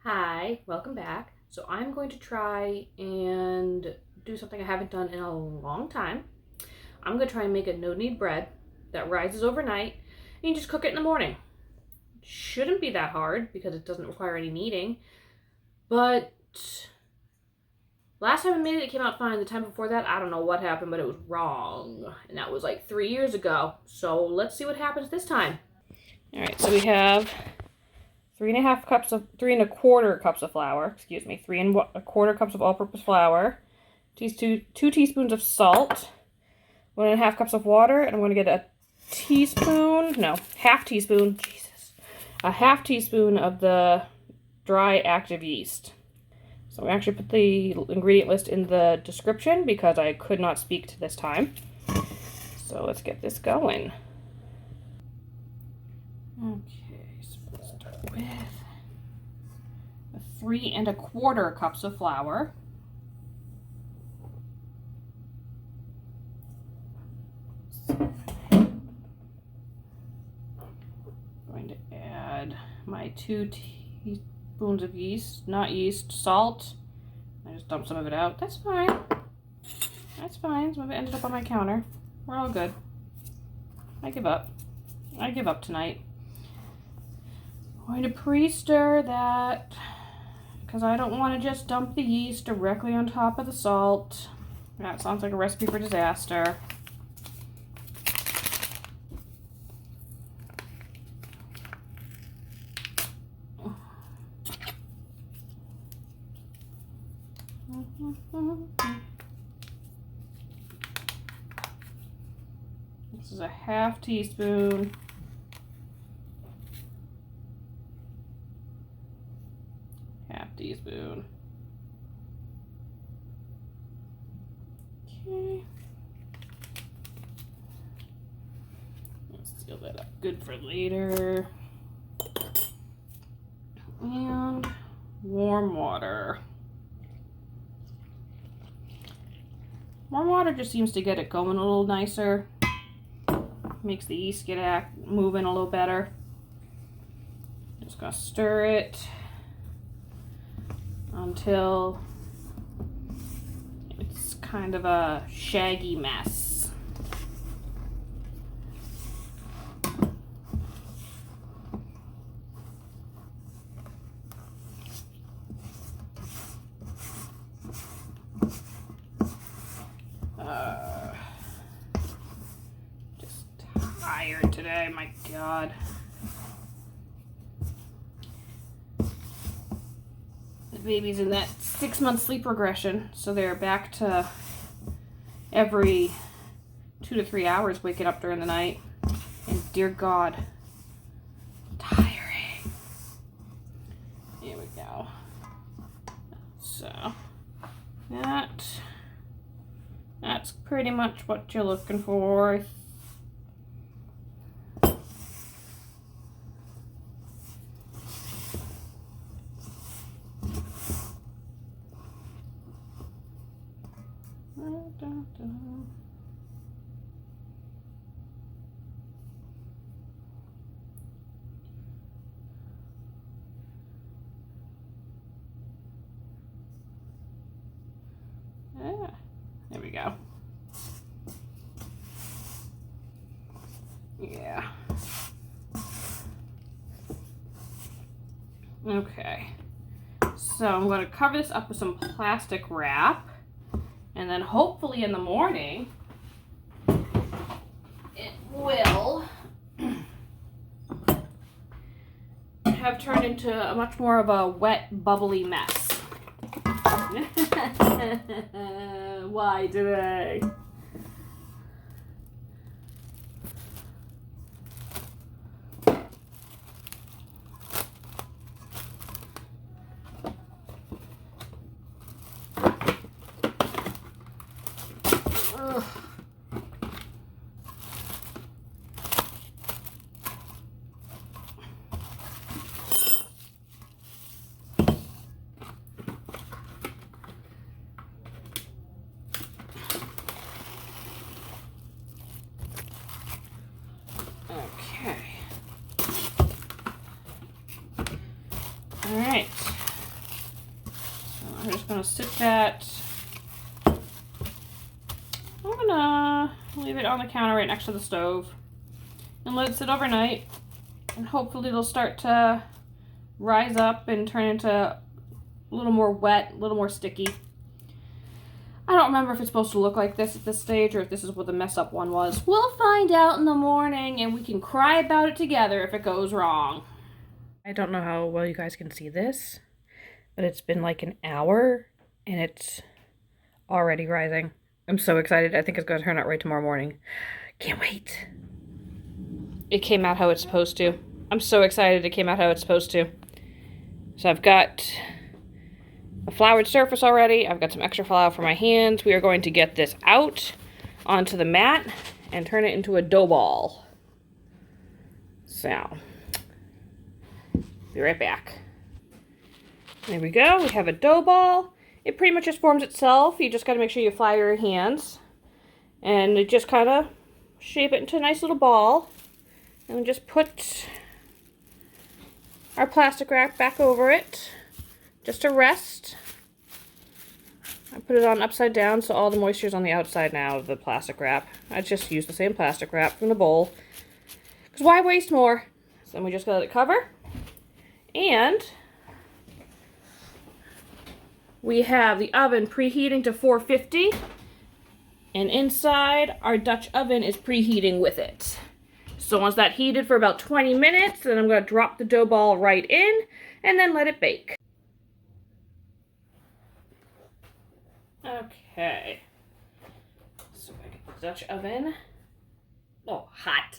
Hi, welcome back. So I'm going to try and do something I haven't done in a long time. I'm going to try and make a no-knead bread that rises overnight and you just cook it in the morning. It shouldn't be that hard because it doesn't require any kneading, but last time I made it, it came out fine. The time before that, I don't know what happened, but it was wrong. And that was like 3 years ago. So let's see what happens this time. All right, so we have 3 1/4 cups of flour, 3 1/4 cups of all-purpose flour, 2 teaspoons of salt, 1 1/2 cups of water, and I'm going to get a half teaspoon of the dry active yeast. So I actually put the ingredient list in the description because I could not speak to this time. So let's get this going. Okay, so let's start with 3 1/4 cups of flour. I'm going to add my 2 teaspoons of yeast, salt. I just dumped some of it out. That's fine. That's fine. Some of it ended up on my counter. We're all good. I give up. I give up tonight. I'm going to pre-stir that because I don't want to just dump the yeast directly on top of the salt. That sounds like a recipe for disaster. This is a half teaspoon. Half teaspoon. Okay. Let's seal that up good for later. And warm water. Warm water just seems to get it going a little nicer. Makes the yeast get moving a little better. Just gonna stir it until it's kind of a shaggy mess. Just tired today, my God. The baby's in that 6-month sleep regression, so they're back to every 2 to 3 hours waking up during the night. And dear God, tiring. Here we go. So that's pretty much what you're looking for. There we go. Yeah. Okay. So I'm going to cover this up with some plastic wrap, and then hopefully in the morning it will have turned into a much more of a wet, bubbly mess. Why today? Ugh. Okay. All right. gonna sit that. I'm gonna leave it on the counter right next to the stove and let it sit overnight. And hopefully it'll start to rise up and turn into a little more wet, a little more sticky. I don't remember if it's supposed to look like this at this stage or if this is what the mess up one was. We'll find out in the morning and we can cry about it together if it goes wrong. I don't know how well you guys can see this, but it's been like an hour and it's already rising. I'm so excited. I think it's going to turn out right tomorrow morning. Can't wait. It came out how it's supposed to. I'm so excited it came out how it's supposed to. So I've got a floured surface already. I've got some extra flour for my hands. We are going to get this out onto the mat and turn it into a dough ball. So, be right back. There we go. We have a dough ball. It pretty much just forms itself. You just got to make sure you flour your hands. And it just kind of shape it into a nice little ball. And we just put our plastic wrap back over it just to rest. I put it on upside down so all the moisture is on the outside now of the plastic wrap. I just use the same plastic wrap from the bowl. Because why waste more? So then we just gotta let it cover. And we have the oven preheating to 450. And inside, our Dutch oven is preheating with it. So once that heated for about 20 minutes, then I'm going to drop the dough ball right in and then let it bake. Okay. So I get the Dutch oven. Oh, hot.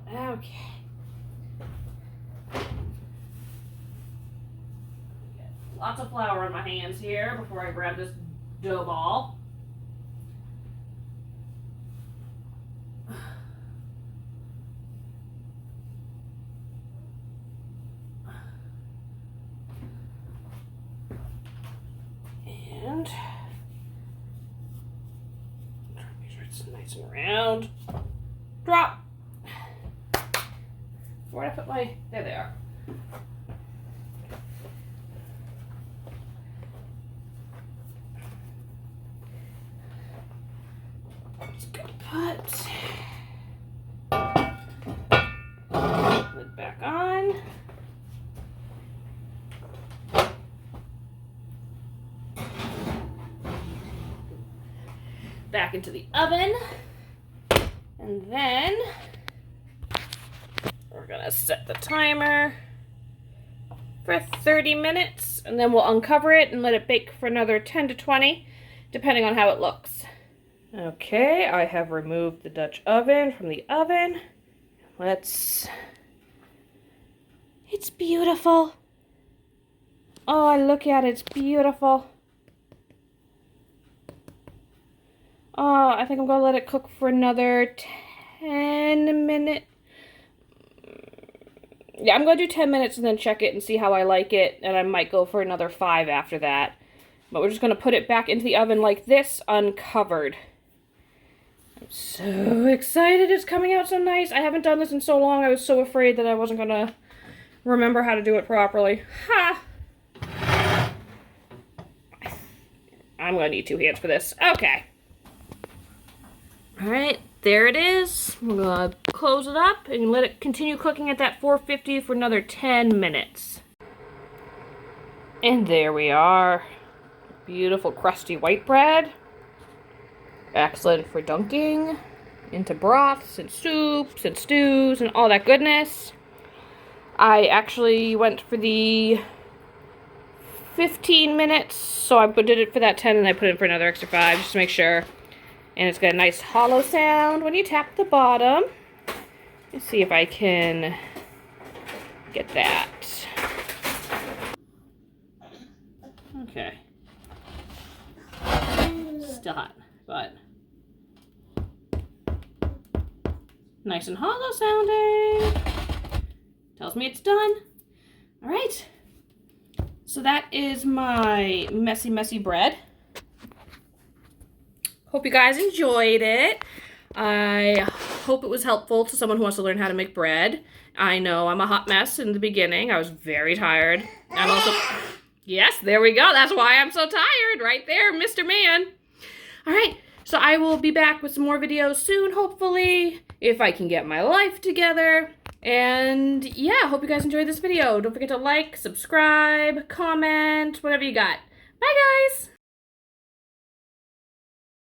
Okay. Lots of flour on my hands here before I grab this dough ball. And make sure it's nice and round. Drop. Where did I put my... There they are. Just gonna put lid back on. Back into the oven. And then we're gonna set the timer for 30 minutes and then we'll uncover it and let it bake for another 10 to 20, depending on how it looks. Okay, I have removed the Dutch oven from the oven. It's beautiful. Oh, look at it, it's beautiful. Oh, I think I'm gonna let it cook for another 10 minutes. Yeah, I'm going to do 10 minutes and then check it and see how I like it. And I might go for another 5 after that. But we're just going to put it back into the oven like this, uncovered. I'm so excited. It's coming out so nice. I haven't done this in so long. I was so afraid that I wasn't going to remember how to do it properly. Ha! I'm going to need 2 hands for this. Okay. Alright, there it is. I'm going to close it up and let it continue cooking at that 450 for another 10 minutes. And there we are. Beautiful crusty white bread. Excellent for dunking into broths and soups and stews and all that goodness. I actually went for the 15 minutes, so I did it for that 10 and I put it for another extra 5 just to make sure. And it's got a nice hollow sound when you tap the bottom. Let's see if I can get that. Okay. Still hot, but nice and hollow sounding. Tells me it's done. All right. So that is my messy, messy bread. Hope you guys enjoyed it. I hope it was helpful to someone who wants to learn how to make bread. I know I'm a hot mess in the beginning. I was very tired. I'm also... Yes, there we go. That's why I'm so tired. Right there, Mr. Man. All right, so I will be back with some more videos soon, hopefully, if I can get my life together. And yeah, hope you guys enjoyed this video. Don't forget to like, subscribe, comment, whatever you got. Bye, guys.